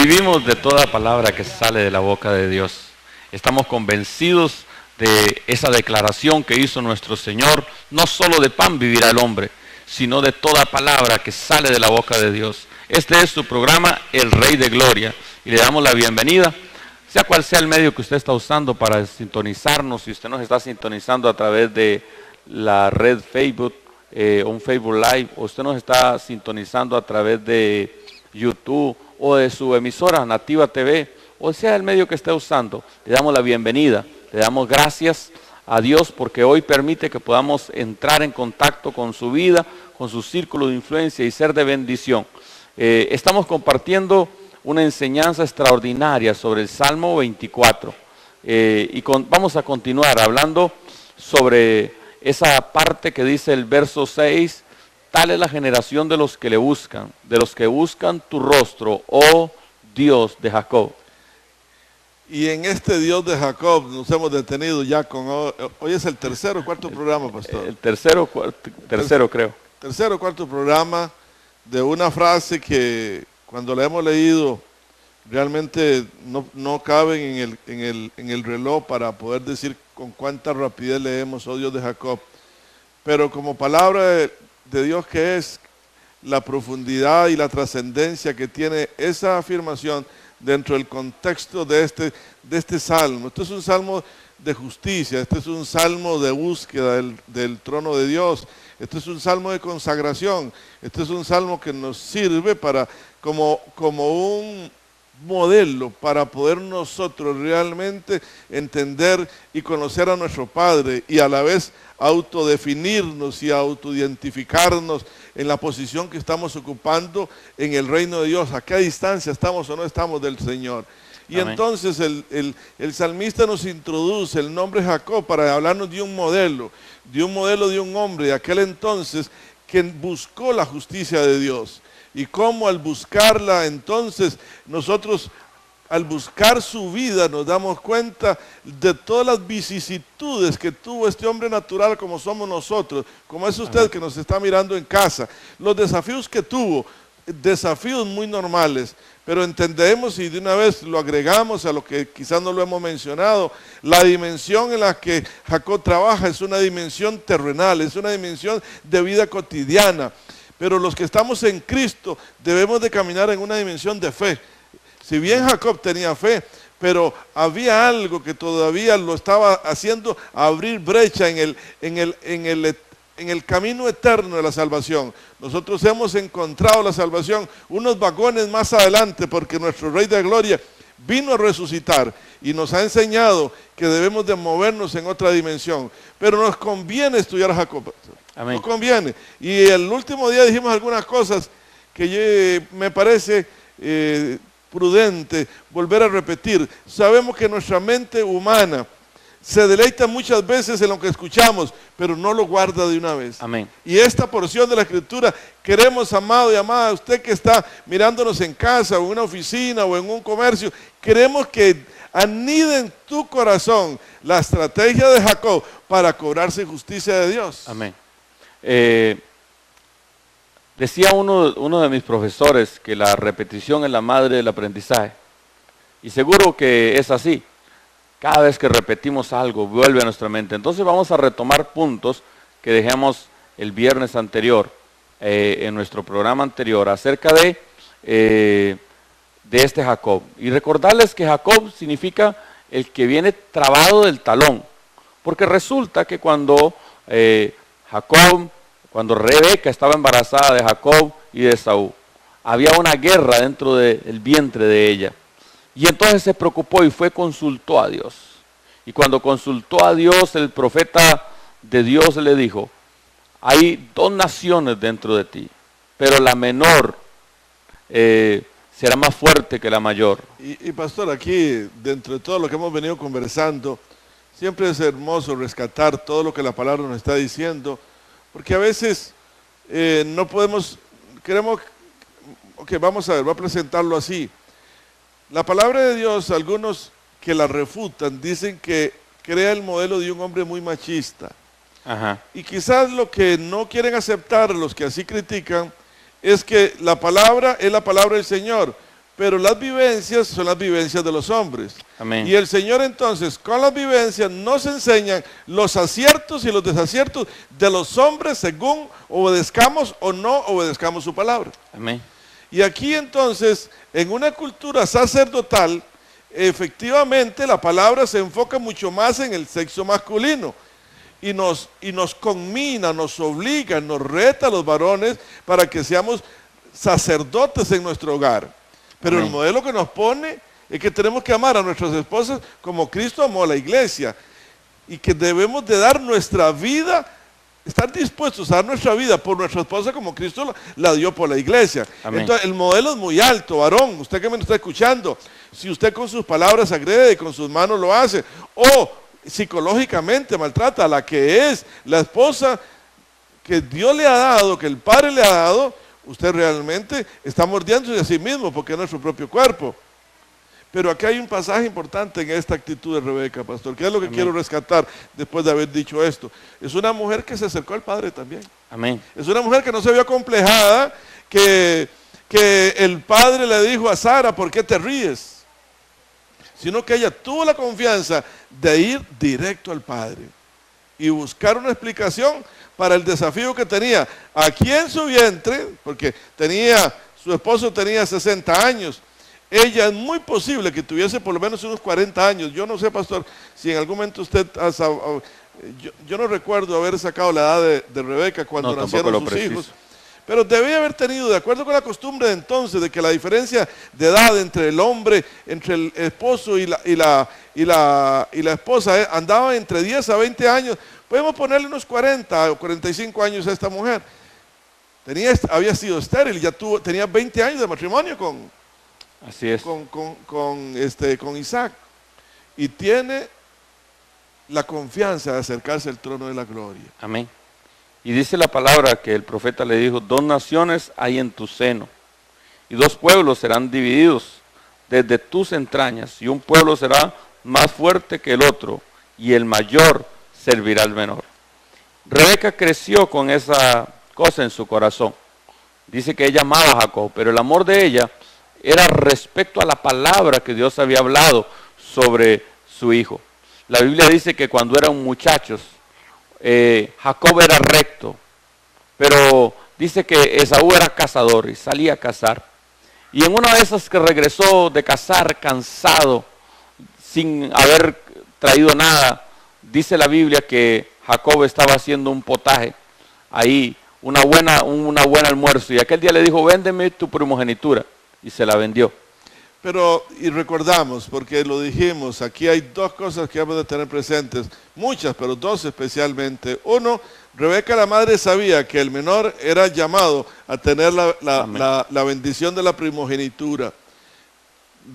Vivimos de toda palabra que sale de la boca de Dios. Estamos convencidos de esa declaración que hizo nuestro Señor. No solo de pan vivirá el hombre, sino de toda palabra que sale de la boca de Dios. Este es su programa, El Rey de Gloria. Y le damos la bienvenida, sea cual sea el medio que usted está usando para sintonizarnos. Si usted nos está sintonizando a través de la red Facebook, un Facebook Live, o usted nos está sintonizando a través de YouTube o de su emisora Nativa TV, o sea el medio que esté usando, le damos la bienvenida, le damos gracias a Dios porque hoy permite que podamos entrar en contacto con su vida, con su círculo de influencia y ser de bendición. Estamos compartiendo una enseñanza extraordinaria sobre el Salmo 24 vamos a continuar hablando sobre esa parte que dice el verso 6, tal es la generación de los que le buscan, de los que buscan tu rostro, oh Dios de Jacob. Y en este Dios de Jacob nos hemos detenido ya con, hoy es el tercero o cuarto programa, pastor. El tercero creo. Tercero o cuarto programa de una frase que cuando la hemos leído realmente no caben en el reloj para poder decir con cuánta rapidez leemos, oh Dios de Jacob. Pero como palabra de Dios que es la profundidad y la trascendencia que tiene esa afirmación dentro del contexto de este salmo. Este es un salmo de justicia, este es un salmo de búsqueda del trono de Dios, este es un salmo de consagración, este es un salmo que nos sirve como un modelo para poder nosotros realmente entender y conocer a nuestro Padre y a la vez autodefinirnos y autoidentificarnos en la posición que estamos ocupando en el reino de Dios, a qué distancia estamos o no estamos del Señor. Y amén. Entonces el salmista nos introduce el nombre Jacob para hablarnos de un modelo de un hombre de aquel entonces que buscó la justicia de Dios. Y cómo al buscarla entonces nosotros al buscar su vida nos damos cuenta de todas las vicisitudes que tuvo este hombre natural como somos nosotros, como es usted que nos está mirando en casa, los desafíos que tuvo, desafíos muy normales, pero entendemos y de una vez lo agregamos a lo que quizás no lo hemos mencionado, la dimensión en la que Jacob trabaja es una dimensión terrenal, es una dimensión de vida cotidiana. Pero los que estamos en Cristo debemos de caminar en una dimensión de fe. Si bien Jacob tenía fe, pero había algo que todavía lo estaba haciendo abrir brecha en el camino eterno de la salvación. Nosotros hemos encontrado la salvación unos vagones más adelante porque nuestro Rey de Gloria vino a resucitar y nos ha enseñado que debemos de movernos en otra dimensión. Pero nos conviene estudiar a Jacob. Amén. Nos conviene. Y el último día dijimos algunas cosas que me parece prudente volver a repetir. Sabemos que nuestra mente humana se deleita muchas veces en lo que escuchamos, pero no lo guarda de una vez. Amén. Y esta porción de la Escritura, queremos, amado y amada, usted que está mirándonos en casa, o en una oficina, o en un comercio, queremos que anide en tu corazón la estrategia de Jacob para cobrarse justicia de Dios. Amén. Decía uno de mis profesores que la repetición es la madre del aprendizaje. Y seguro que es así. Cada vez que repetimos algo, vuelve a nuestra mente. Entonces vamos a retomar puntos que dejamos el viernes anterior, en nuestro programa anterior, acerca de este Jacob. Y recordarles que Jacob significa el que viene trabado del talón. Porque resulta que cuando Rebeca estaba embarazada de Jacob y de Esaú, había una guerra dentro del vientre de ella. Y entonces se preocupó y consultó a Dios. Y cuando consultó a Dios, el profeta de Dios le dijo, hay dos naciones dentro de ti, pero la menor será más fuerte que la mayor. Y pastor, aquí, dentro de todo lo que hemos venido conversando, siempre es hermoso rescatar todo lo que la palabra nos está diciendo, porque a veces no podemos, vamos a ver, voy a presentarlo así. La palabra de Dios, algunos que la refutan, dicen que crea el modelo de un hombre muy machista. Ajá. Y quizás lo que no quieren aceptar los que así critican es que la palabra es la palabra del Señor, pero las vivencias son las vivencias de los hombres. Amén. Y el Señor entonces, con las vivencias, nos enseña los aciertos y los desaciertos de los hombres según obedezcamos o no obedezcamos su palabra. Amén. Y aquí entonces, en una cultura sacerdotal, efectivamente la palabra se enfoca mucho más en el sexo masculino. Y nos conmina, nos obliga, nos reta a los varones para que seamos sacerdotes en nuestro hogar. Pero Amén. el modelo que nos pone es que tenemos que amar a nuestras esposas como Cristo amó a la iglesia. Y que debemos de dar nuestra vida, estar dispuestos a dar nuestra vida por nuestra esposa como Cristo la dio por la iglesia. Amén. Entonces el modelo es muy alto, varón, usted que me está escuchando, si usted con sus palabras agrede y con sus manos lo hace, o psicológicamente maltrata a la que es la esposa que Dios le ha dado, que el Padre le ha dado, usted realmente está mordiéndose a sí mismo porque es nuestro propio cuerpo. Pero aquí hay un pasaje importante en esta actitud de Rebeca, pastor, que es lo que Amén. quiero rescatar después de haber dicho esto. Es una mujer que se acercó al Padre también. Amén. Es una mujer que no se vio acomplejada, que el Padre le dijo a Sara, ¿por qué te ríes? Sino que ella tuvo la confianza de ir directo al Padre y buscar una explicación para el desafío que tenía aquí en su vientre, porque su esposo tenía 60 años, ella es muy posible que tuviese por lo menos unos 40 años, yo no sé, pastor, si en algún momento usted, yo no recuerdo haber sacado la edad de Rebeca cuando nacieron sus hijos, pero debía haber tenido, de acuerdo con la costumbre de entonces, de que la diferencia de edad entre el hombre, entre el esposo y la esposa andaba entre 10 a 20 años, podemos ponerle unos 40 o 45 años a esta mujer. Había sido estéril, tenía 20 años de matrimonio Así es. con Isaac. Y tiene la confianza de acercarse al trono de la gloria. Amén. Y dice la palabra que el profeta le dijo, 2 naciones hay en tu seno, y 2 pueblos serán divididos desde tus entrañas, y un pueblo será más fuerte que el otro, y el mayor servirá al menor. Rebeca creció con esa cosa en su corazón. Dice que ella amaba a Jacob, pero el amor de ella era respecto a la palabra que Dios había hablado sobre su hijo. La Biblia dice que cuando eran muchachos, Jacob era recto, pero dice que Esaú era cazador y salía a cazar. Y en una de esas que regresó de cazar cansado, sin haber traído nada, dice la Biblia que Jacob estaba haciendo un potaje ahí, un buen almuerzo, y aquel día le dijo, véndeme tu primogenitura, y se la vendió. Pero, y recordamos, porque lo dijimos, aquí hay 2 cosas que hemos de tener presentes, muchas, pero 2 especialmente. Uno, Rebeca la madre sabía que el menor era llamado a tener la bendición de la primogenitura.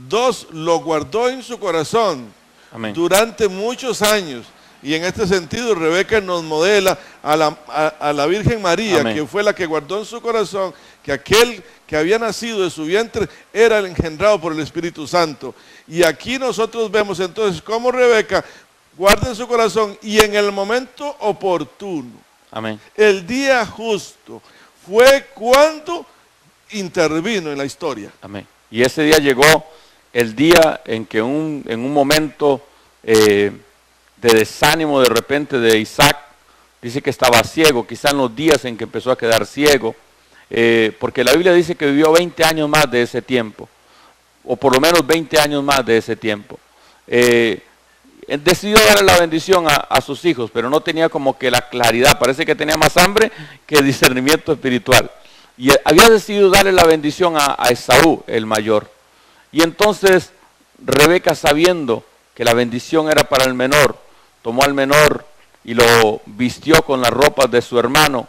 2, lo guardó en su corazón. Amén. Durante muchos años. Y en este sentido Rebeca nos modela a la Virgen María, amén, que fue la que guardó en su corazón que aquel que había nacido de su vientre era el engendrado por el Espíritu Santo. Y aquí nosotros vemos entonces cómo Rebeca guarda en su corazón y en el momento oportuno, amén, el día justo, fue cuando intervino en la historia. Amén. Y ese día llegó el día en que en un momento de desánimo de repente de Isaac, dice que estaba ciego, quizá en los días en que empezó a quedar ciego, porque la Biblia dice que vivió 20 años más de ese tiempo, o por lo menos 20 años más de ese tiempo. Decidió darle la bendición a sus hijos, pero no tenía como que la claridad, parece que tenía más hambre que discernimiento espiritual. Y había decidido darle la bendición a Esaú, el mayor. Y entonces Rebeca, sabiendo que la bendición era para el menor, tomó al menor y lo vistió con las ropas de su hermano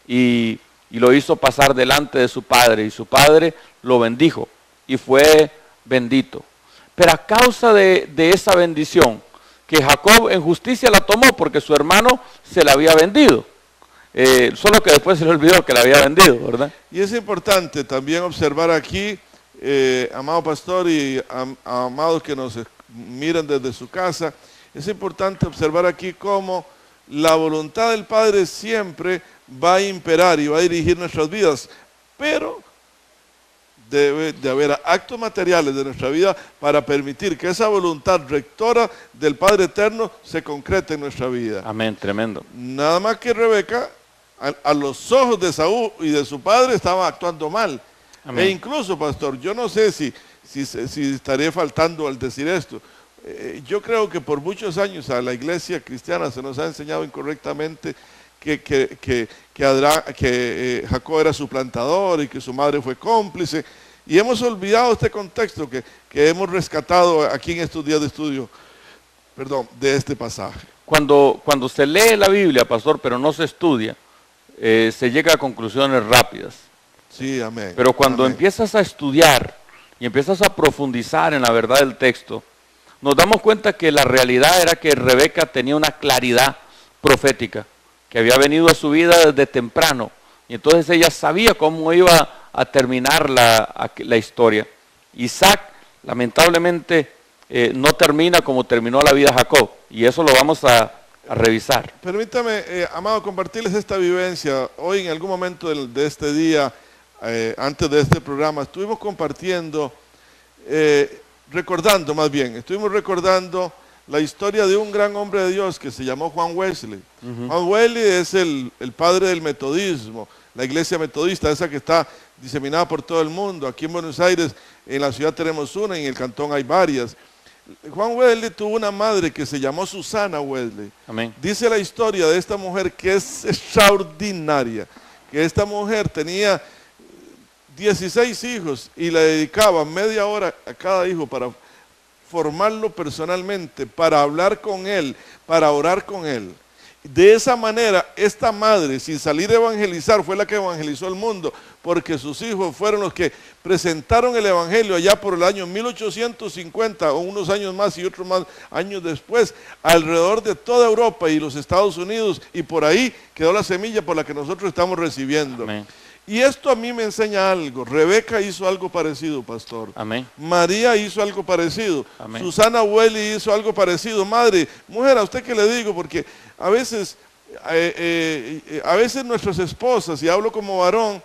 y lo hizo pasar delante de su padre, y su padre lo bendijo y fue bendito. Pero a causa de esa bendición, que Jacob en justicia la tomó porque su hermano se la había vendido, solo que después se le olvidó que la había vendido, ¿verdad? Y es importante también observar aquí, amado pastor y amados que nos miran desde su casa, es importante observar aquí cómo la voluntad del Padre siempre va a imperar y va a dirigir nuestras vidas, pero debe de haber actos materiales de nuestra vida para permitir que esa voluntad rectora del Padre Eterno se concrete en nuestra vida. Amén, tremendo. Nada más que Rebeca, a los ojos de Saúl y de su padre, estaba actuando mal. Amén. E incluso, pastor, yo no sé si estaré faltando al decir esto. Yo creo que por muchos años a la iglesia cristiana se nos ha enseñado incorrectamente que Jacob era suplantador y que su madre fue cómplice. Y hemos olvidado este contexto que hemos rescatado aquí en estos días de estudio, de este pasaje. Cuando se lee la Biblia, pastor, pero no se estudia, se llega a conclusiones rápidas. Sí, amén. Pero cuando amén. empiezas a estudiar y empiezas a profundizar en la verdad del texto, nos damos cuenta que la realidad era que Rebeca tenía una claridad profética que había venido a su vida desde temprano. Y entonces ella sabía cómo iba a terminar la historia. Isaac, lamentablemente, no termina como terminó la vida de Jacob. Y eso lo vamos a revisar. Permítame, amado, compartirles esta vivencia. Hoy, en algún momento de este día, antes de este programa, estuvimos compartiendo, estuvimos recordando la historia de un gran hombre de Dios que se llamó Juan Wesley. Juan Wesley es el padre del metodismo, la iglesia metodista, esa que está diseminada por todo el mundo. Aquí en Buenos Aires, en la ciudad tenemos una, y en el cantón hay varias. Juan Wesley tuvo una madre que se llamó Susana Wesley. Amén. Dice la historia de esta mujer que es extraordinaria, que esta mujer tenía 16 hijos y le dedicaba media hora a cada hijo para formarlo personalmente, para hablar con él, para orar con él. De esa manera, esta madre, sin salir a evangelizar, fue la que evangelizó el mundo, porque sus hijos fueron los que presentaron el evangelio allá por el año 1850, o unos años más y otros más años después, alrededor de toda Europa y los Estados Unidos, y por ahí quedó la semilla por la que nosotros estamos recibiendo. Amén. Y esto a mí me enseña algo. Rebeca hizo algo parecido, pastor. Amén. María hizo algo parecido. Amén. Susana Wesley hizo algo parecido. Madre, mujer, ¿a usted qué le digo? Porque a veces nuestras esposas, y hablo como varón,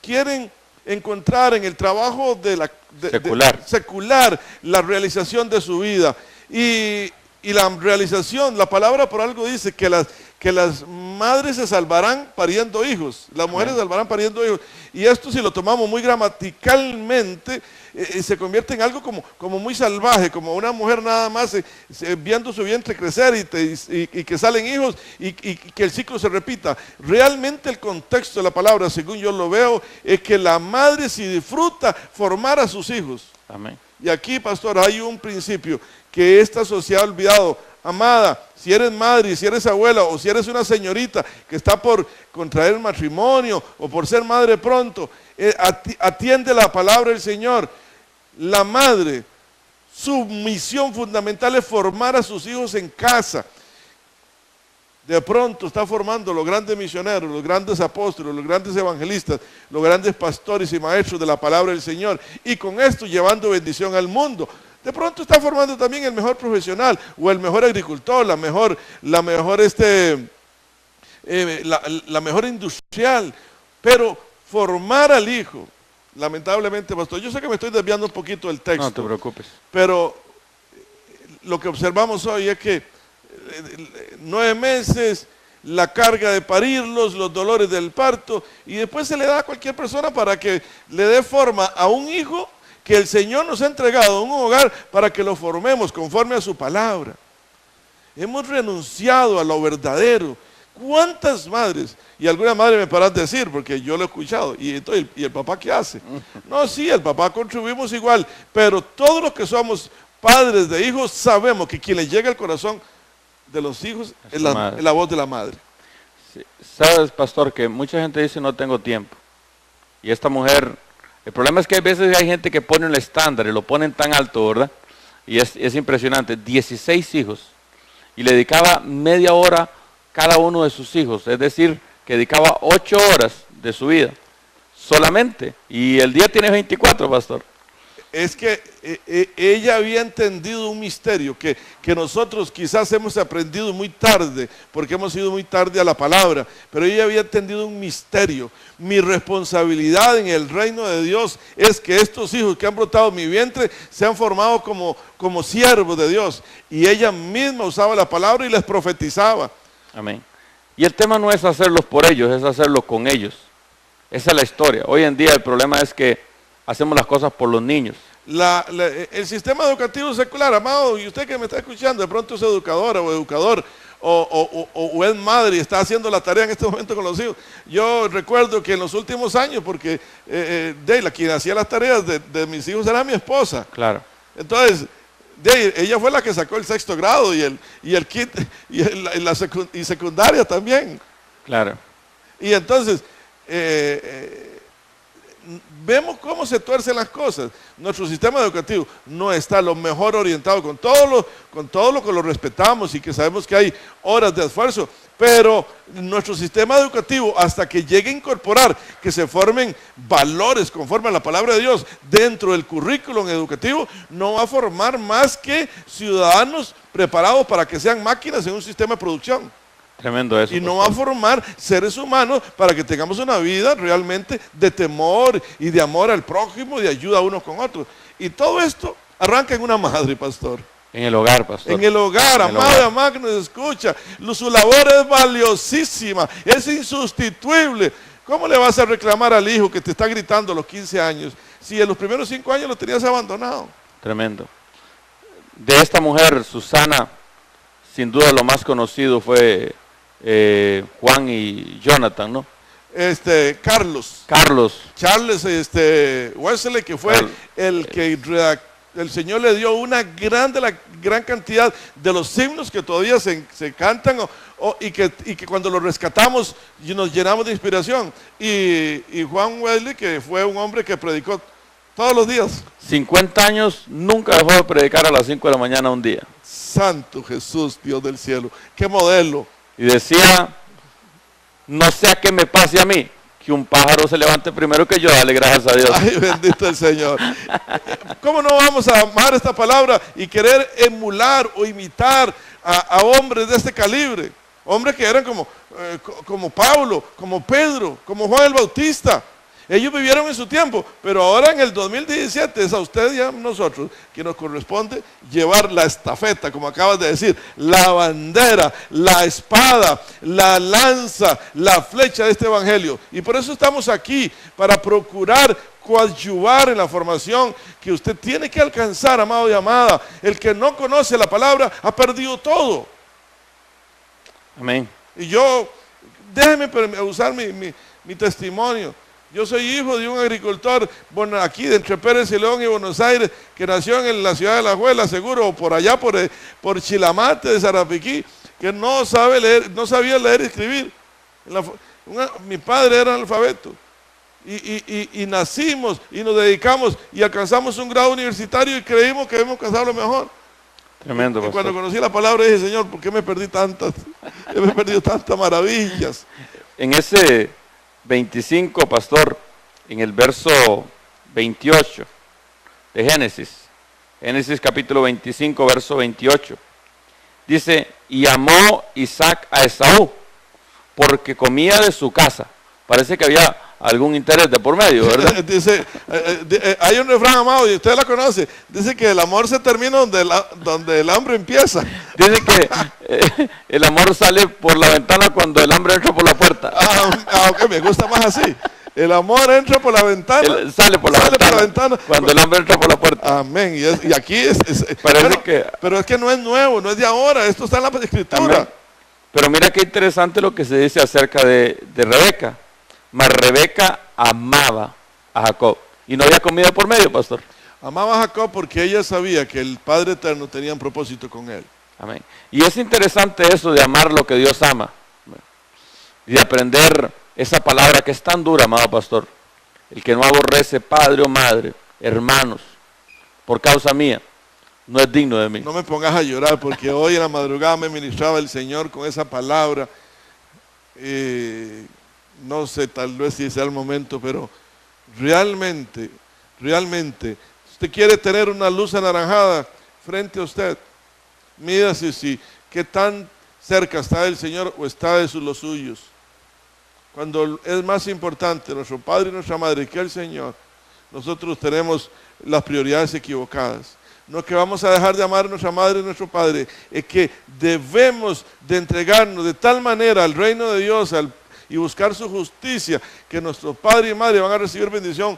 quieren encontrar en el trabajo secular la realización de su vida. Y la realización, la palabra por algo dice que las madres se salvarán pariendo hijos, las mujeres se salvarán pariendo hijos. Y esto, si lo tomamos muy gramaticalmente, se convierte en algo como muy salvaje, como una mujer nada más viendo su vientre crecer y que salen hijos y que el ciclo se repita. Realmente el contexto de la palabra, según yo lo veo, es que la madre, si disfruta formar a sus hijos. Amén. Y aquí, pastor, hay un principio que esta sociedad ha olvidado. Amada, si eres madre, si eres abuela, o si eres una señorita que está por contraer matrimonio o por ser madre pronto, atiende la palabra del Señor. La madre, su misión fundamental es formar a sus hijos en casa. De pronto está formando los grandes misioneros, los grandes apóstoles, los grandes evangelistas, los grandes pastores y maestros de la palabra del Señor, y con esto llevando bendición al mundo. De pronto está formando también el mejor profesional o el mejor agricultor, la mejor industrial, pero formar al hijo, lamentablemente, pastor, yo sé que me estoy desviando un poquito del texto. No te preocupes. Pero lo que observamos hoy es que 9 meses, la carga de parirlos, los dolores del parto, y después se le da a cualquier persona para que le dé forma a un hijo que el Señor nos ha entregado, un hogar para que lo formemos conforme a su palabra. Hemos renunciado a lo verdadero. ¿Cuántas madres? Y alguna madre me podrán decir, porque yo lo he escuchado, ¿y el papá qué hace? No, sí, el papá contribuimos igual, pero todos los que somos padres de hijos sabemos que quien le llega al corazón de los hijos es la voz de la madre. Sí. Sabes, pastor, que mucha gente dice no tengo tiempo. Y esta mujer, el problema es que a veces hay gente que pone un estándar y lo ponen tan alto, ¿verdad? Y es impresionante, 16 hijos. Y le dedicaba media hora cada uno de sus hijos, es decir, que dedicaba 8 horas de su vida, solamente. Y el día tiene 24, pastor. Es que ella había entendido un misterio que nosotros quizás hemos aprendido muy tarde, porque hemos ido muy tarde a la palabra, pero ella había entendido un misterio. Mi responsabilidad en el reino de Dios es que estos hijos que han brotado en mi vientre se han formado como siervos de Dios. Y ella misma usaba la palabra y les profetizaba. Amén. Y el tema no es hacerlos por ellos, es hacerlo con ellos. Esa es la historia. Hoy en día el problema es que hacemos las cosas por los niños. El sistema educativo secular, amado, y usted que me está escuchando, de pronto es educadora o educador, o es madre y está haciendo la tarea en este momento con los hijos. Yo recuerdo que en los últimos años, porque quien hacía las tareas de mis hijos era mi esposa. Claro. Entonces, ella fue la que sacó el 6º grado y el kit y secundaria también. Claro. Y entonces, vemos cómo se tuercen las cosas. Nuestro sistema educativo no está lo mejor orientado, con todo lo que lo respetamos y que sabemos que hay horas de esfuerzo, pero nuestro sistema educativo, hasta que llegue a incorporar que se formen valores conforme a la palabra de Dios dentro del currículum educativo, no va a formar más que ciudadanos preparados para que sean máquinas en un sistema de producción. Tremendo eso. Y no va a formar seres humanos para que tengamos una vida realmente de temor y de amor al prójimo y de ayuda unos con otros. Y todo esto arranca en una madre, pastor. En el hogar, pastor. En el hogar, amado y amada que nos escucha. Su labor es valiosísima, es insustituible. ¿Cómo le vas a reclamar al hijo que te está gritando a los 15 años si en los primeros 5 años lo tenías abandonado? Tremendo. De esta mujer, Susana, sin duda lo más conocido fue Juan y Jonathan, ¿no? Carlos. Charles Wesley, que fue el Señor le dio la gran cantidad de los himnos que todavía se cantan y que cuando los rescatamos nos llenamos de inspiración. Y Juan Wesley, que fue un hombre que predicó todos los días. 50 años, nunca dejó de predicar a las 5 de la mañana un día. Santo Jesús, Dios del cielo, qué modelo. Y decía, no sea que me pase a mí, que un pájaro se levante primero que yo, dale gracias a Dios. Ay, bendito el Señor. ¿Cómo no vamos a amar esta palabra y querer emular o imitar a hombres de este calibre? Hombres que eran como Pablo, como Pedro, como Juan el Bautista. Ellos vivieron en su tiempo, pero ahora en el 2017 es a usted y a nosotros que nos corresponde llevar la estafeta, como acabas de decir, la bandera, la espada, la lanza, la flecha de este evangelio. Y por eso estamos aquí, para procurar coadyuvar en la formación que usted tiene que alcanzar, amado y amada. El que no conoce la palabra ha perdido todo. Amén. Y déjeme usar mi testimonio. Yo soy hijo de un agricultor aquí de entre Pérez y León y Buenos Aires, que nació en la ciudad de La Juela, seguro, o por allá por Chilamate de Sarapiquí, que no sabía leer y escribir. Mi padre era analfabeto. Y nacimos y nos dedicamos y alcanzamos un grado universitario y creímos que hemos alcanzado lo mejor. Tremendo, pastor. Y cuando conocí la palabra dije, Señor, ¿por qué me perdí tantas? Me he perdido tantas maravillas. En ese 25, pastor, en el verso 28 de Génesis capítulo 25, verso 28, dice, y amó Isaac a Esaú, porque comía de su casa. Parece que había algún interés de por medio, ¿verdad? Dice, hay un refrán, amado, y usted la conoce, dice que el amor se termina donde el hambre empieza. Dice que el amor sale por la ventana cuando el hambre entra por la puerta. Ok, me gusta más así. El amor entra por la ventana. Sale por la ventana cuando el hambre entra por la puerta. Amén. Y aquí pero es que no es nuevo, no es de ahora, esto está en la escritura. Amén. Pero mira qué interesante lo que se dice acerca de Rebeca. Mas Rebeca amaba a Jacob. Y no había comida por medio, pastor. Amaba a Jacob porque ella sabía que el Padre Eterno tenía un propósito con él. Amén. Y es interesante eso de amar lo que Dios ama. Y de aprender esa palabra que es tan dura, amado pastor. El que no aborrece padre o madre, hermanos, por causa mía, no es digno de mí. No me pongas a llorar porque hoy en la madrugada me ministraba el Señor con esa palabra. No sé, tal vez si sea el momento, pero realmente Usted quiere tener una luz anaranjada frente a usted. Mira si qué tan cerca está del Señor o está de los suyos. Cuando es más importante nuestro padre y nuestra madre que el Señor, nosotros tenemos las prioridades equivocadas. No es que vamos a dejar de amar a nuestra madre y nuestro padre, es que debemos de entregarnos de tal manera al reino de Dios y buscar su justicia, que nuestros padres y madre van a recibir bendición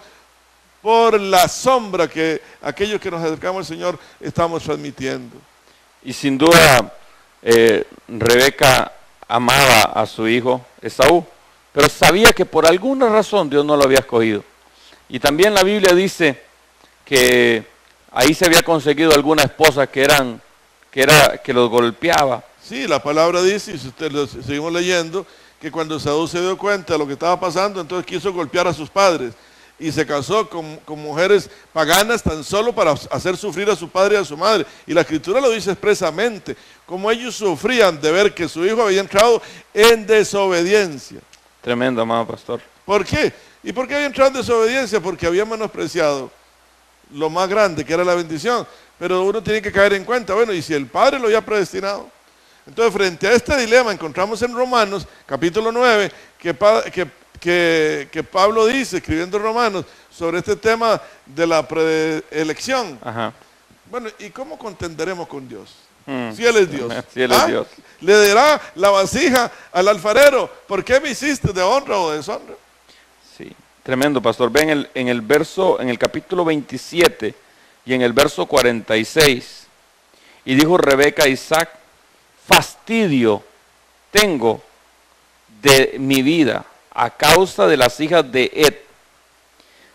por la sombra que aquellos que nos acercamos al Señor estamos transmitiendo. Y sin duda, Rebeca amaba a su hijo Esaú, pero sabía que por alguna razón Dios no lo había escogido. Y también la Biblia dice que ahí se había conseguido alguna esposa que los golpeaba. Sí, la palabra dice, y si usted lo seguimos leyendo, que cuando Esaú se dio cuenta de lo que estaba pasando, entonces quiso golpear a sus padres. Y se casó con mujeres paganas tan solo para hacer sufrir a su padre y a su madre. Y la Escritura lo dice expresamente, como ellos sufrían de ver que su hijo había entrado en desobediencia. Tremendo, amado pastor. ¿Por qué? ¿Y por qué había entrado en desobediencia? Porque había menospreciado lo más grande, que era la bendición. Pero uno tiene que caer en cuenta, bueno, ¿y si el Padre lo había predestinado? Entonces, frente a este dilema, encontramos en Romanos, capítulo 9, que Pablo dice, escribiendo Romanos, sobre este tema de la preelección. Ajá. Bueno, ¿y cómo contenderemos con Dios? Si Él es Dios. Si Él es Dios. Le dará la vasija al alfarero. ¿Por qué me hiciste de honra o de deshonra? Sí, tremendo, pastor. Ven en el capítulo 27 y en el verso 46. Y dijo Rebeca a Isaac: fastidio tengo de mi vida a causa de las hijas de Ed.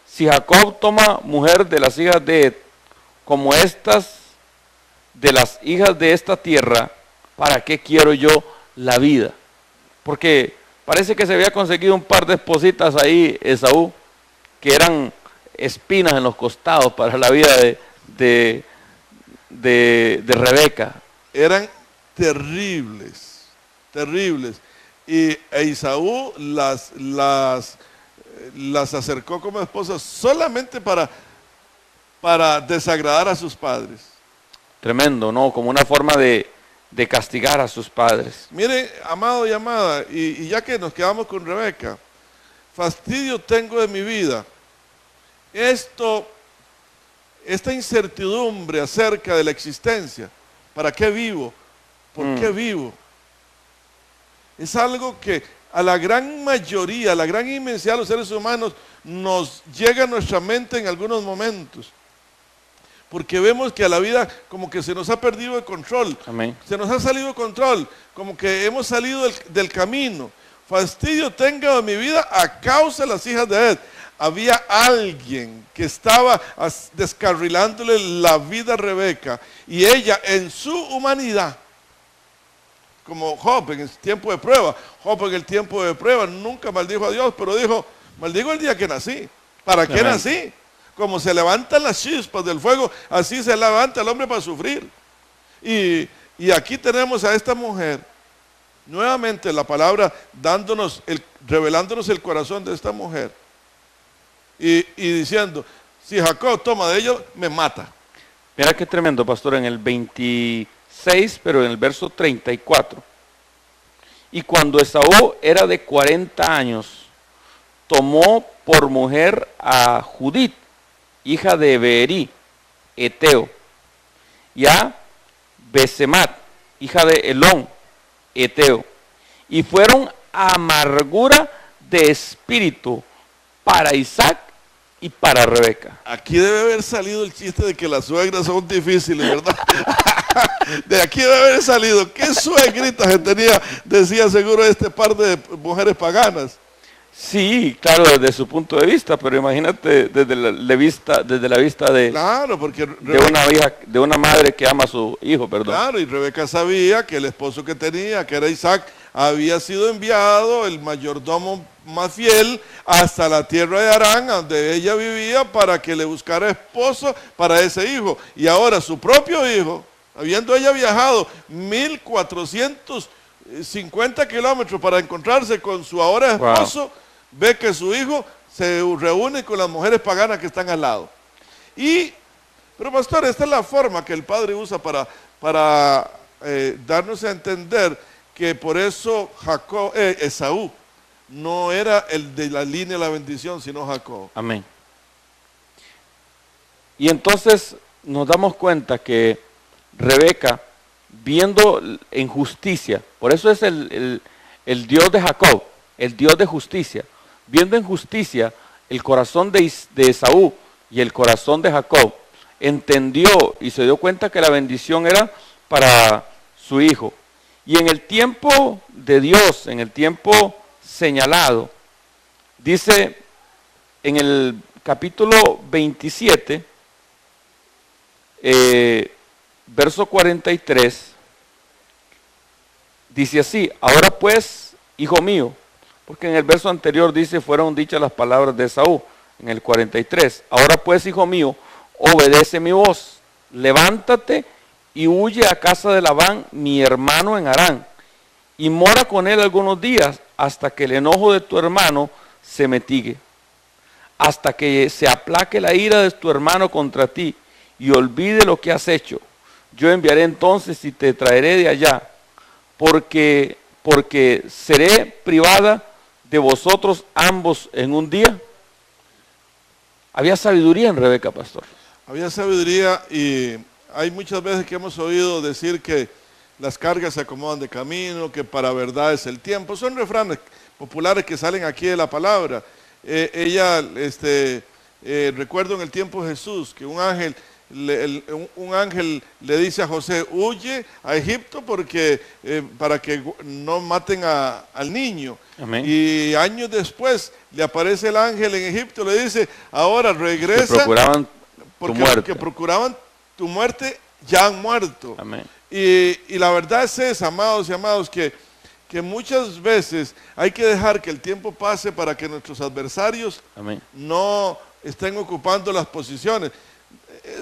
Si Jacob toma mujer de las hijas de Ed, como estas de las hijas de esta tierra, ¿para qué quiero yo la vida? Porque parece que se había conseguido un par de espositas ahí, Esaú, que eran espinas en los costados para la vida de Rebeca. Eran terribles, terribles. Y Esaú las acercó como esposas solamente para desagradar a sus padres. Tremendo, ¿no? Como una forma de castigar a sus padres. Miren, amado y amada, y ya que nos quedamos con Rebeca, fastidio tengo de mi vida. Esta incertidumbre acerca de la existencia, ¿para qué vivo? ¿Por qué vivo? Es algo que a la gran mayoría, a la gran inmensidad de los seres humanos nos llega a nuestra mente en algunos momentos. Porque vemos que a la vida como que se nos ha perdido el control. Amén. Se nos ha salido el control, como que hemos salido del camino. Fastidio tenga de mi vida a causa de las hijas de Ed. Había alguien que estaba descarrilándole la vida a Rebeca, y ella en su humanidad, como Job en el tiempo de prueba. Job en el tiempo de prueba nunca maldijo a Dios, pero dijo: maldigo el día que nací. ¿Para qué nací? Como se levantan las chispas del fuego, así se levanta el hombre para sufrir. Y aquí tenemos a esta mujer, nuevamente la palabra revelándonos el corazón de esta mujer, y diciendo: si Jacob toma de ellos, me mata. Mira qué tremendo, pastor, en el 26, pero en el verso 34. Y cuando Esaú era de 40 años, tomó por mujer a Judit, hija de Beerí, Eteo, y a Besemat, hija de Elón, Eteo, y fueron amargura de espíritu para Isaac y para Rebeca. Aquí debe haber salido el chiste de que las suegras son difíciles, ¿verdad? De aquí debe haber salido. ¿Qué suegritas que tenía? Decía seguro este par de mujeres paganas. Sí, claro, desde su punto de vista, pero imagínate desde la vista de, claro, porque de una madre que ama a su hijo, perdón. Claro, y Rebeca sabía que el esposo que tenía, que era Isaac, había sido enviado, el mayordomo más fiel, hasta la tierra de Harán, donde ella vivía, para que le buscara esposo para ese hijo. Y ahora su propio hijo, habiendo ella viajado 1450 kilómetros para encontrarse con su ahora esposo, ve que su hijo se reúne con las mujeres paganas que están al lado. Y Pero pastor, esta es la forma que el Padre usa para darnos a entender que por eso Esaú no era el de la línea de la bendición, sino Jacob. Amén. Y entonces nos damos cuenta que Rebeca, viendo en justicia, por eso es el Dios de Jacob, el Dios de justicia, viendo en justicia el corazón de Esaú y el corazón de Jacob, entendió y se dio cuenta que la bendición era para su hijo. Y en el tiempo de Dios, en el tiempo señalado, dice en el capítulo 27, verso 43, dice así: ahora pues, hijo mío, porque en el verso anterior dice, fueron dichas las palabras de Esaú, en el 43, ahora pues, hijo mío, obedece mi voz, levántate y huye a casa de Labán, mi hermano en Harán, y mora con él algunos días, hasta que el enojo de tu hermano se mitigue, hasta que se aplaque la ira de tu hermano contra ti, y olvide lo que has hecho. Yo enviaré entonces y te traeré de allá, porque seré privada de vosotros ambos en un día. Había sabiduría en Rebeca, pastor. Había sabiduría, y hay muchas veces que hemos oído decir que las cargas se acomodan de camino, que para verdad es el tiempo. Son refranes populares que salen aquí de la palabra. Recuerdo en el tiempo de Jesús que un ángel le dice a José: huye a Egipto para que no maten al niño. Amén. Y años después le aparece el ángel en Egipto y le dice: ahora regresa, que procuraban porque tu muerte. los que procuraban tu muerte ya han muerto. Amén. Y la verdad es esa, amados y amados, que muchas veces hay que dejar que el tiempo pase para que nuestros adversarios Amén. no estén ocupando las posiciones.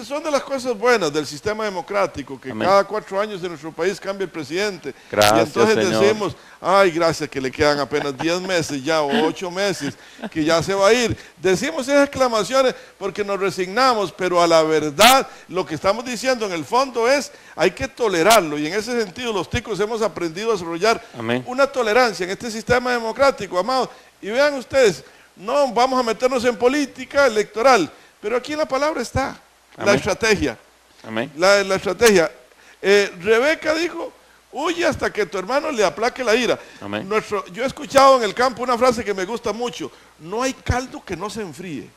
Son de las cosas buenas del sistema democrático, que Amén. cada 4 años en nuestro país cambia el presidente. Gracias, y entonces Señor. decimos: ay, gracias que le quedan apenas 10 meses ya, o 8 meses, que ya se va a ir. Decimos esas exclamaciones porque nos resignamos, pero a la verdad lo que estamos diciendo en el fondo es: hay que tolerarlo. Y en ese sentido los ticos hemos aprendido a desarrollar Amén. una tolerancia en este sistema democrático, amados. Y vean ustedes, no vamos a meternos en política electoral, pero aquí en la palabra está la Amén. estrategia. Amén. La estrategia. Rebeca dijo: huye hasta que tu hermano le aplaque la ira. Amén. Yo he escuchado en el campo una frase que me gusta mucho: no hay caldo que no se enfríe.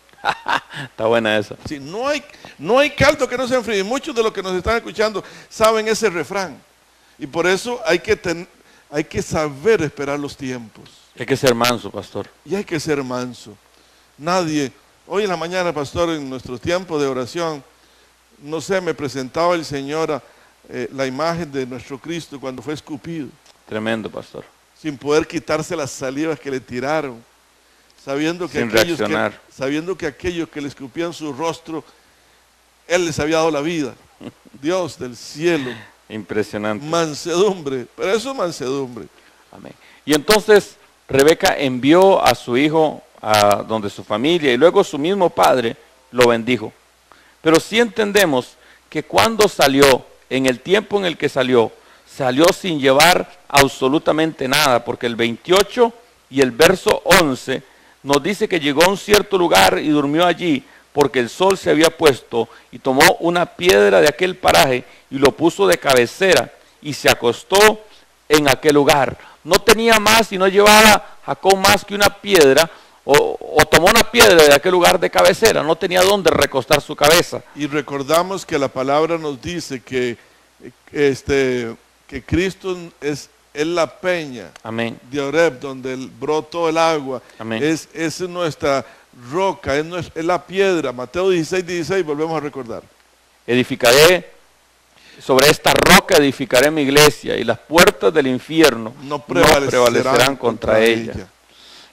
Está buena esa. Sí, no hay caldo que no se enfríe. Muchos de los que nos están escuchando saben ese refrán. Y por eso hay que saber esperar los tiempos. Hay que ser manso, pastor. Y hay que ser manso. Nadie... Hoy en la mañana, pastor, en nuestro tiempo de oración, no sé, me presentaba el Señor la imagen de nuestro Cristo cuando fue escupido, Tremendo, pastor. sin poder quitarse las salivas que le tiraron, sabiendo que, Sin reaccionar. sabiendo que aquellos que le escupían su rostro, Él les había dado la vida. Dios del cielo, Impresionante. mansedumbre, pero eso es mansedumbre. Amén. Y entonces Rebeca envió a su hijo a donde su familia, y luego su mismo padre lo bendijo. Pero sí entendemos que cuando salió, en el tiempo en el que salió sin llevar absolutamente nada, porque el 28 y el verso 11 nos dice que llegó a un cierto lugar y durmió allí, porque el sol se había puesto, y tomó una piedra de aquel paraje y lo puso de cabecera y se acostó en aquel lugar. No tenía más y no llevaba Jacob más que una piedra, o tomó una piedra de aquel lugar de cabecera, no tenía dónde recostar su cabeza. Y recordamos que la palabra nos dice que Cristo es la peña. Amén. De Oreb, donde brotó el agua. Amén. Es nuestra roca, es la piedra. Mateo 16:16, volvemos a recordar. Edificaré, sobre esta roca edificaré mi iglesia, y las puertas del infierno No prevalecerán contra ella.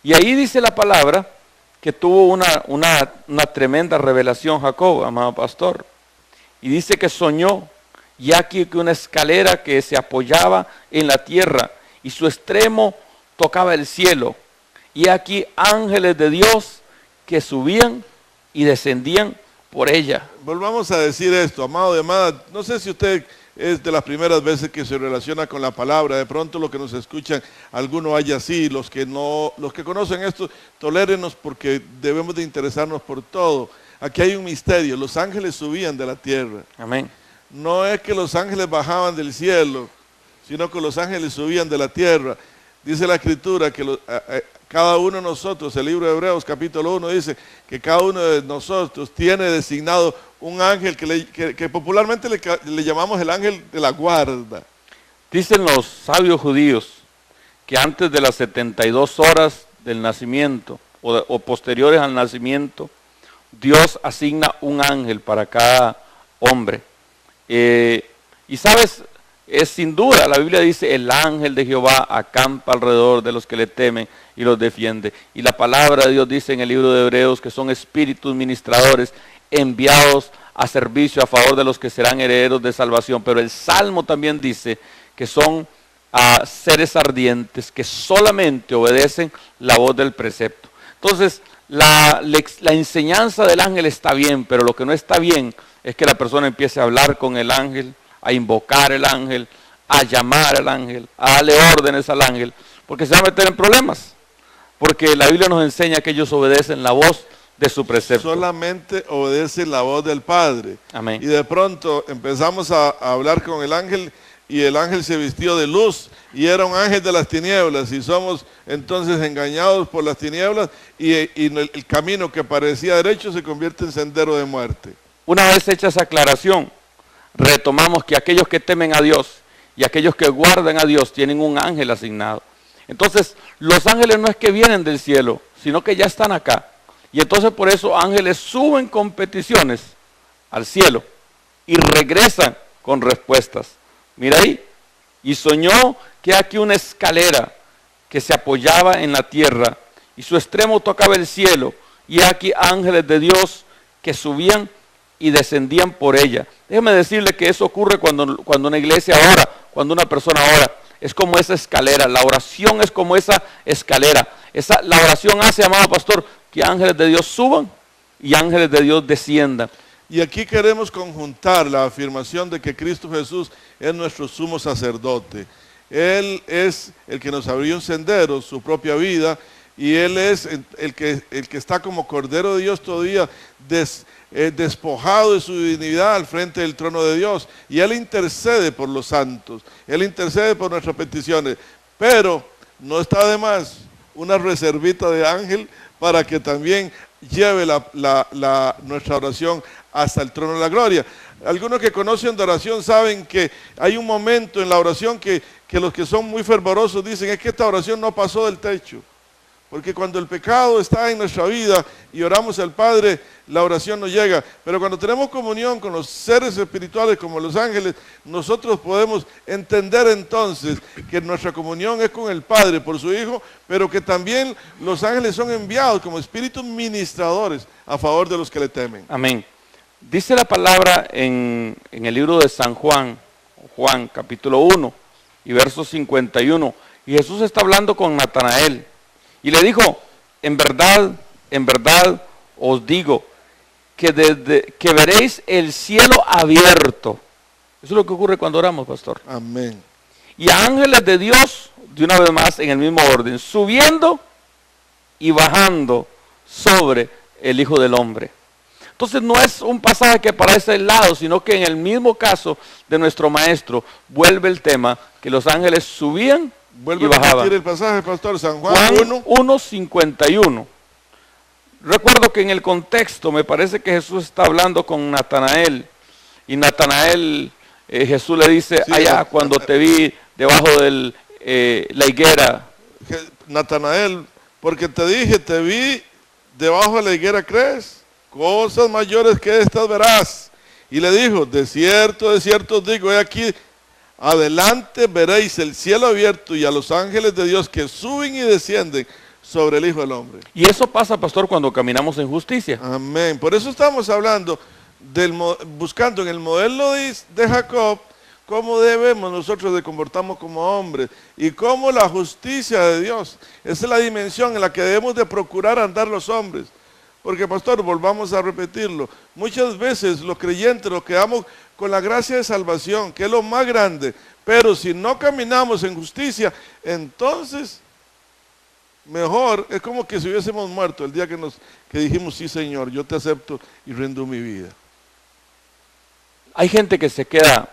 Y ahí dice la palabra que tuvo una tremenda revelación Jacob, amado pastor. Y dice que soñó, y aquí que una escalera que se apoyaba en la tierra, y su extremo tocaba el cielo. Y aquí ángeles de Dios que subían y descendían por ella. Volvamos a decir esto, amado y amada. No sé si usted es de las primeras veces que se relaciona con la palabra. De pronto los que nos escuchan, alguno haya así. Los que conocen esto, tolérenos porque debemos de interesarnos por todo. Aquí hay un misterio. Los ángeles subían de la tierra. Amén. No es que los ángeles bajaban del cielo, sino que los ángeles subían de la tierra. Dice la Escritura que cada uno de nosotros, el libro de Hebreos capítulo 1 dice que cada uno de nosotros tiene designado un ángel que popularmente le llamamos el ángel de la guarda. Dicen los sabios judíos que antes de las 72 horas del nacimiento o posteriores al nacimiento, Dios asigna un ángel para cada hombre. Y sabes, es sin duda, la Biblia dice, el ángel de Jehová acampa alrededor de los que le temen y los defiende. Y la palabra de Dios dice en el libro de Hebreos que son espíritus ministradores enviados a servicio a favor de los que serán herederos de salvación. Pero el Salmo también dice que son seres ardientes que solamente obedecen la voz del precepto. Entonces, la enseñanza del ángel está bien, pero lo que no está bien es que la persona empiece a hablar con el ángel, a invocar el ángel, a llamar al ángel, a darle órdenes al ángel, porque se va a meter en problemas. Porque la Biblia nos enseña que ellos obedecen la voz de su precepto. Solamente obedecen la voz del Padre. Amén. Y de pronto empezamos a hablar con el ángel y el ángel se vistió de luz y era un ángel de las tinieblas y somos entonces engañados por las tinieblas y el camino que parecía derecho se convierte en sendero de muerte. Una vez hecha esa aclaración, retomamos que aquellos que temen a Dios y aquellos que guardan a Dios tienen un ángel asignado. Entonces, los ángeles no es que vienen del cielo, sino que ya están acá. Y entonces por eso ángeles suben con peticiones al cielo y regresan con respuestas. Mira ahí, y soñó que aquí una escalera que se apoyaba en la tierra y su extremo tocaba el cielo, y aquí ángeles de Dios que subían y descendían por ella. Déjeme decirle que eso ocurre cuando una iglesia ora, cuando una persona ora. Es como esa escalera, la oración es como esa escalera. La oración hace, amado pastor, que ángeles de Dios suban y ángeles de Dios desciendan. Y aquí queremos conjuntar la afirmación de que Cristo Jesús es nuestro sumo sacerdote. Él es el que nos abrió un sendero, su propia vida, y Él es el que está como Cordero de Dios todavía despojado de su divinidad al frente del trono de Dios. Y Él intercede por los santos, Él intercede por nuestras peticiones, pero no está de más una reservita de ángel para que también lleve nuestra oración hasta el trono de la gloria. Algunos que conocen de oración saben que hay un momento en la oración que los que son muy fervorosos dicen es que esta oración no pasó del techo. Porque cuando el pecado está en nuestra vida y oramos al Padre, la oración no llega. Pero cuando tenemos comunión con los seres espirituales como los ángeles, nosotros podemos entender entonces que nuestra comunión es con el Padre por su Hijo, pero que también los ángeles son enviados como espíritus ministradores a favor de los que le temen. Amén. Dice la palabra en el libro de San Juan, Juan capítulo 1 y verso 51, y Jesús está hablando con Natanael. Y le dijo, en verdad os digo, que veréis el cielo abierto. Eso es lo que ocurre cuando oramos, pastor. Amén. Y ángeles de Dios, de una vez más, en el mismo orden, subiendo y bajando sobre el Hijo del Hombre. Entonces no es un pasaje que parece aislado, sino que en el mismo caso de nuestro maestro, vuelve el tema que los ángeles subían. Vuelve a repetir el pasaje, pastor, San Juan 1:51. Recuerdo que en el contexto me parece que Jesús está hablando con Natanael. Y Natanael, Jesús le dice, sí, allá cuando te vi debajo de la higuera. Natanael, porque te vi debajo de la higuera, ¿crees? Cosas mayores que estas verás. Y le dijo, de cierto os digo, he aquí, adelante veréis el cielo abierto y a los ángeles de Dios que suben y descienden sobre el Hijo del Hombre. Y eso pasa, pastor, cuando caminamos en justicia. Amén. Por eso estamos hablando, buscando en el modelo de Jacob, cómo debemos nosotros de comportarnos como hombres y cómo la justicia de Dios. Esa es la dimensión en la que debemos de procurar andar los hombres. Porque, pastor, volvamos a repetirlo. Muchas veces los creyentes nos quedamos con la gracia de salvación, que es lo más grande. Pero si no caminamos en justicia, entonces mejor es como que si hubiésemos muerto el día que dijimos, sí, Señor, yo te acepto y rindo mi vida. Hay gente que se queda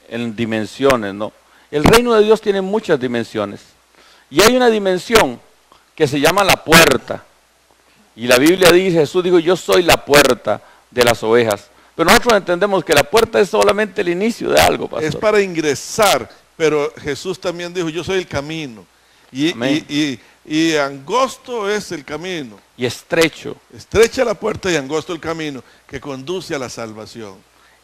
en dimensiones, ¿no? El reino de Dios tiene muchas dimensiones. Y hay una dimensión que se llama la puerta. Y la Biblia dice, Jesús dijo, yo soy la puerta de las ovejas. Pero nosotros entendemos que la puerta es solamente el inicio de algo, pastor. Es para ingresar, pero Jesús también dijo, yo soy el camino. Y angosto es el camino. Y estrecho. Estrecha la puerta y angosto el camino que conduce a la salvación.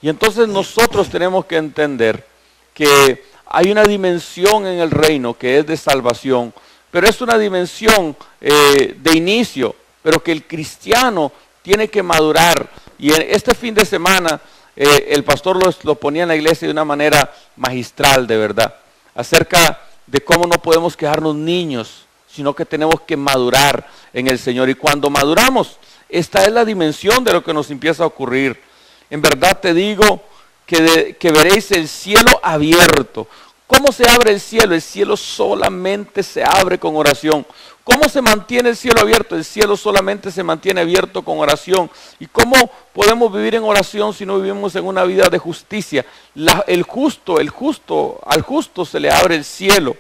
Y entonces nosotros tenemos que entender que hay una dimensión en el reino que es de salvación, pero es una dimensión de inicio, pero que el cristiano tiene que madurar. Y en este fin de semana el pastor lo ponía en la iglesia de una manera magistral, de verdad, acerca de cómo no podemos quedarnos niños, sino que tenemos que madurar en el Señor. Y cuando maduramos, esta es la dimensión de lo que nos empieza a ocurrir. En verdad te digo que veréis el cielo abierto. ¿Cómo se abre el cielo? El cielo solamente se abre con oración. ¿Cómo se mantiene el cielo abierto? El cielo solamente se mantiene abierto con oración. ¿Y cómo podemos vivir en oración si no vivimos en una vida de justicia? Al justo se le abre el cielo.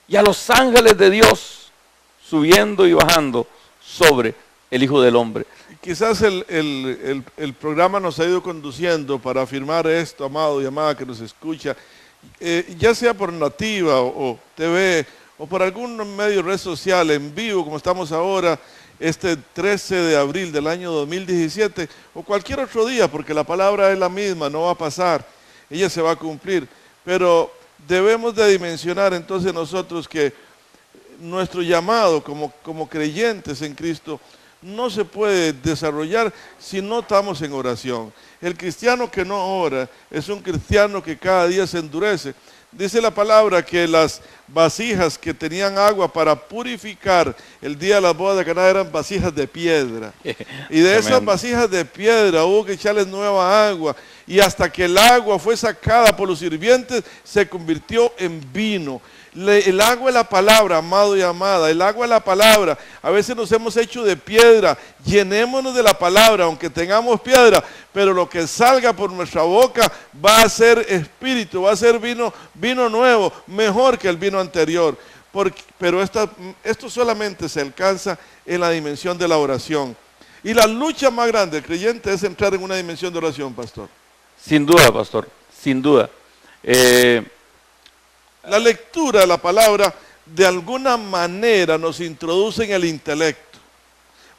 Y a los ángeles de Dios subiendo y bajando sobre el Hijo del Hombre. Quizás el programa nos ha ido conduciendo para afirmar esto, amado y amada que nos escucha, ya sea por Nativa o TV o por algún medio red social en vivo como estamos ahora, este 13 de abril del año 2017 o cualquier otro día, porque la palabra es la misma, no va a pasar, ella se va a cumplir, pero debemos de dimensionar entonces nosotros que nuestro llamado como creyentes en Cristo no se puede desarrollar si no estamos en oración. El cristiano que no ora es un cristiano que cada día se endurece. Dice la palabra que las vasijas que tenían agua para purificar el día de la boda de Caná eran vasijas de piedra. Y de esas vasijas de piedra hubo que echarles nueva agua. Y hasta que el agua fue sacada por los sirvientes, se convirtió en vino. El agua es la palabra, amado y amada, el agua es la palabra. A veces nos hemos hecho de piedra, llenémonos de la palabra, aunque tengamos piedra, pero lo que salga por nuestra boca va a ser espíritu, va a ser vino nuevo, mejor que el vino anterior. Pero esto solamente se alcanza en la dimensión de la oración. Y la lucha más grande del creyente es entrar en una dimensión de oración, pastor. Sin duda, pastor, sin duda. La lectura de la palabra de alguna manera nos introduce en el intelecto,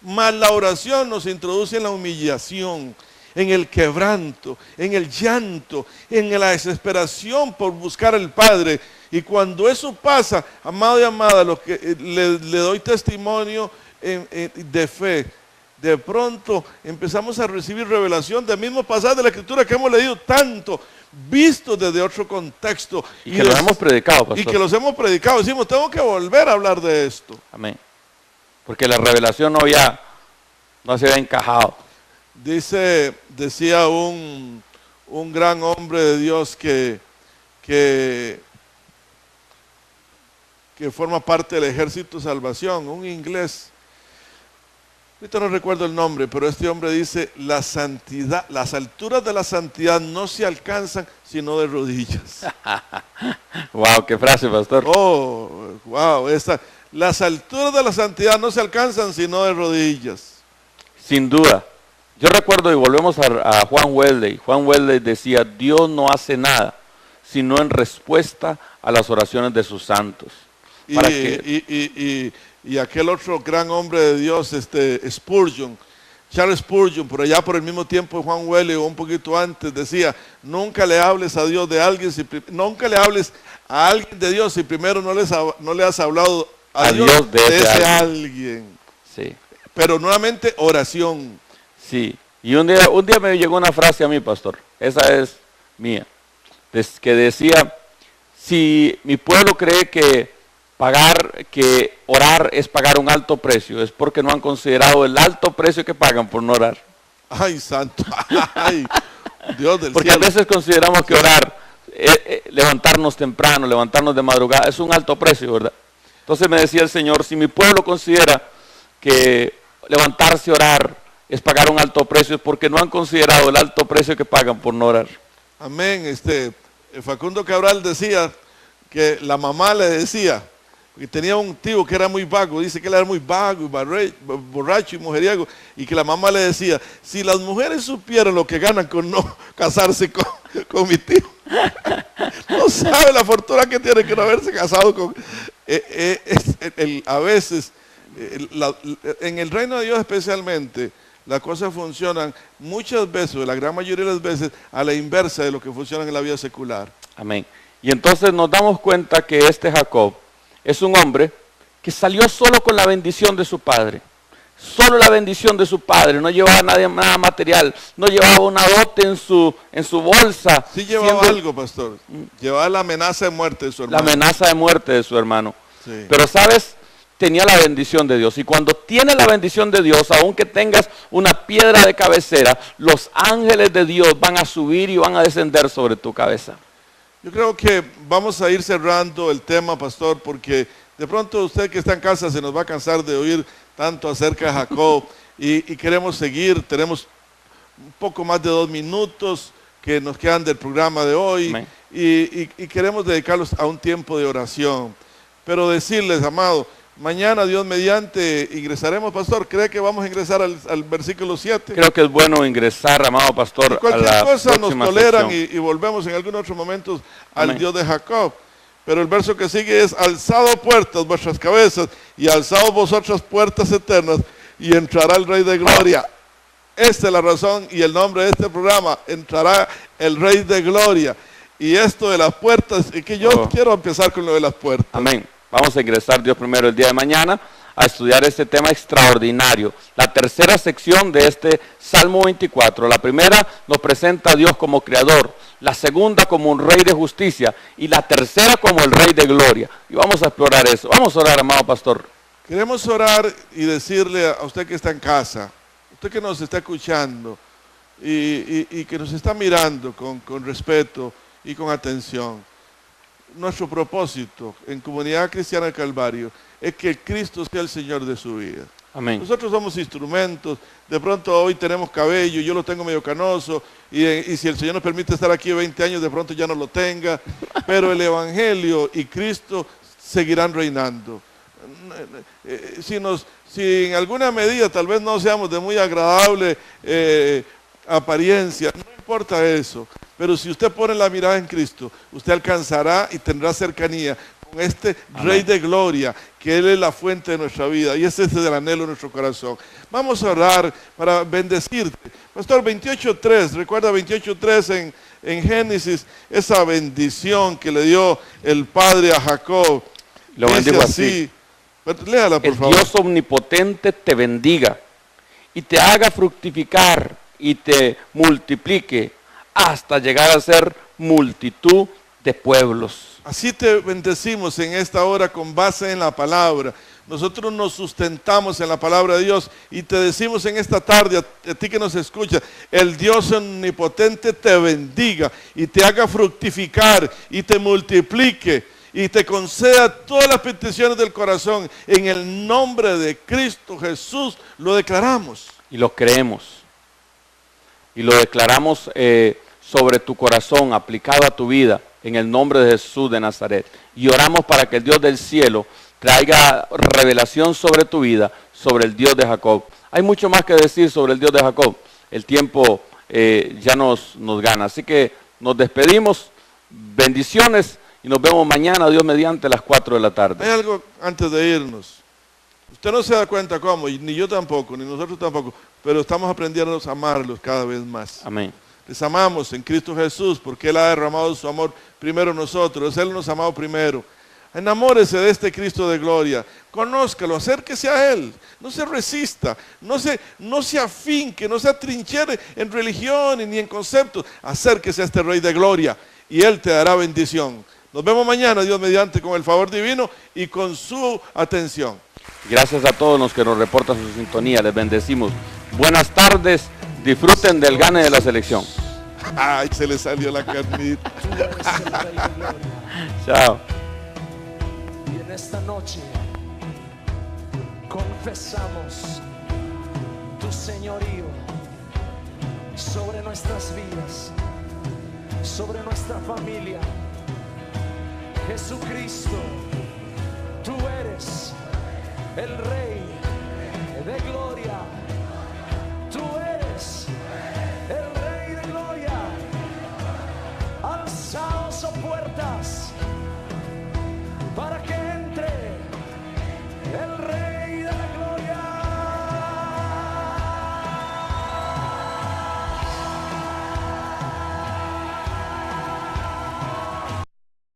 mas la oración nos introduce en la humillación, en el quebranto, en el llanto, en la desesperación por buscar al Padre. Y cuando eso pasa, amado y amada, lo que le doy testimonio de fe, de pronto empezamos a recibir revelación del mismo pasaje de la Escritura que hemos leído tanto, visto desde otro contexto. Y que los hemos predicado, pastor. Y que los hemos predicado. Decimos, tengo que volver a hablar de esto. Amén. Porque la revelación no se había encajado. Decía un gran hombre de Dios que forma parte del Ejército de Salvación, un inglés. Ahorita no recuerdo el nombre, pero este hombre dice, las alturas de la santidad no se alcanzan sino de rodillas. Wow, qué frase, pastor. Oh, wow, las alturas de la santidad no se alcanzan sino de rodillas. Sin duda. Yo recuerdo, y volvemos a Juan Wesley. Juan Wesley decía, Dios no hace nada sino en respuesta a las oraciones de sus santos. Y aquel otro gran hombre de Dios, Spurgeon, Charles Spurgeon, por allá por el mismo tiempo de Juan Wesley o un poquito antes, decía, nunca le hables a Dios de alguien, nunca le hables a alguien de Dios si primero no le has hablado a Dios de ese alguien. Sí. Pero nuevamente oración. Sí, y un día me llegó una frase a mí, pastor, esa es mía, que decía, si mi pueblo cree que orar es pagar un alto precio, es porque no han considerado el alto precio que pagan por no orar. Ay, santo. Ay, Dios del Porque cielo. a veces consideramos que orar, levantarnos temprano, levantarnos de madrugada, es un alto precio, ¿verdad? Entonces me decía el Señor, si mi pueblo considera que levantarse a orar es pagar un alto precio, es porque no han considerado el alto precio que pagan por no orar. Amén. Facundo Cabral decía que la mamá le decía, que tenía un tío que era muy vago, dice que él era muy vago y borracho y mujeriego, y que la mamá le decía, si las mujeres supieran lo que ganan con no casarse con mi tío, no sabe la fortuna que tiene que no haberse casado con... a veces, en el reino de Dios especialmente, las cosas funcionan muchas veces, la gran mayoría de las veces, a la inversa de lo que funciona en la vida secular. Amén. Y entonces nos damos cuenta que este Jacob es un hombre que salió solo con la bendición de su padre. Solo la bendición de su padre, no llevaba nada material, no llevaba una dote en su bolsa. Sí llevaba algo, pastor. Llevaba la amenaza de muerte de su hermano. La amenaza de muerte de su hermano. Sí. Pero, ¿sabes? Tenía la bendición de Dios. Y cuando tienes la bendición de Dios, aunque tengas una piedra de cabecera, los ángeles de Dios van a subir y van a descender sobre tu cabeza. Yo creo que vamos a ir cerrando el tema, pastor, porque de pronto usted que está en casa se nos va a cansar de oír tanto acerca de Jacob y queremos seguir. Tenemos un poco más de 2 minutos que nos quedan del programa de hoy y queremos dedicarlos a un tiempo de oración. Pero decirles, amado, mañana, Dios mediante, ingresaremos, pastor. ¿Cree que vamos a ingresar al versículo 7? Creo que es bueno ingresar, amado pastor, y cualquier a la cosa nos próxima toleran sección. y volvemos en algunos otros momentos al Amén. Dios de Jacob. Pero el verso que sigue es: alzado puertas vuestras cabezas y alzado vosotras puertas eternas y entrará el Rey de Gloria. Esta es la razón y el nombre de este programa: entrará el Rey de Gloria. Y esto de las puertas, es que yo quiero empezar con lo de las puertas. Amén. Vamos a ingresar, Dios primero, el día de mañana a estudiar este tema extraordinario. La tercera sección de este Salmo 24. La primera nos presenta a Dios como creador, la segunda como un rey de justicia y la tercera como el Rey de Gloria. Y vamos a explorar eso. Vamos a orar, amado pastor. Queremos orar y decirle a usted que está en casa, usted que nos está escuchando y que nos está mirando con respeto y con atención. Nuestro propósito en Comunidad Cristiana del Calvario es que Cristo sea el Señor de su vida. Amén. Nosotros somos instrumentos. De pronto hoy tenemos cabello, yo lo tengo medio canoso y si el Señor nos permite estar aquí 20 años, de pronto ya no lo tenga. Pero el Evangelio y Cristo seguirán reinando. Si en alguna medida tal vez no seamos de muy agradable apariencia, no importa eso. Pero si usted pone la mirada en Cristo, usted alcanzará y tendrá cercanía con este Amén. Rey de Gloria, que Él es la fuente de nuestra vida y ese es el anhelo de nuestro corazón. Vamos a orar para bendecirte. Pastor, 28.3, recuerda 28.3 en Génesis, esa bendición que le dio el Padre a Jacob. Lo Dice bendigo así. Léala, por El favor. Dios omnipotente te bendiga y te haga fructificar y te multiplique hasta llegar a ser multitud de pueblos. Así te bendecimos en esta hora con base en la palabra. Nosotros nos sustentamos en la palabra de Dios y te decimos en esta tarde, a ti que nos escuchas, el Dios omnipotente te bendiga y te haga fructificar y te multiplique y te conceda todas las peticiones del corazón. En el nombre de Cristo Jesús lo declaramos. Y lo creemos. Y lo declaramos sobre tu corazón, aplicado a tu vida, en el nombre de Jesús de Nazaret. Y oramos para que el Dios del cielo traiga revelación sobre tu vida, sobre el Dios de Jacob. Hay mucho más que decir sobre el Dios de Jacob. El tiempo ya nos gana. Así que nos despedimos. Bendiciones y nos vemos mañana, Dios mediante, a las 4 de la tarde. Hay algo antes de irnos. Usted no se da cuenta cómo, y ni yo tampoco, ni nosotros tampoco, pero estamos aprendiendo a amarlos cada vez más. Amén. Les amamos en Cristo Jesús porque Él ha derramado su amor primero en nosotros. Él nos ha amado primero. Enamórese de este Cristo de gloria. Conózcalo, acérquese a Él. No se resista, no se afinque, no se atrinchera en religión ni en conceptos. Acérquese a este Rey de gloria y Él te dará bendición. Nos vemos mañana, Dios mediante, con el favor divino y con su atención. Gracias a todos los que nos reportan su sintonía. Les bendecimos. Buenas tardes. Disfruten del gane de la selección. Ay, se le salió la carnita. Chao. Y en esta noche confesamos tu señorío sobre nuestras vidas, sobre nuestra familia. Jesucristo, tú eres el Rey de gloria.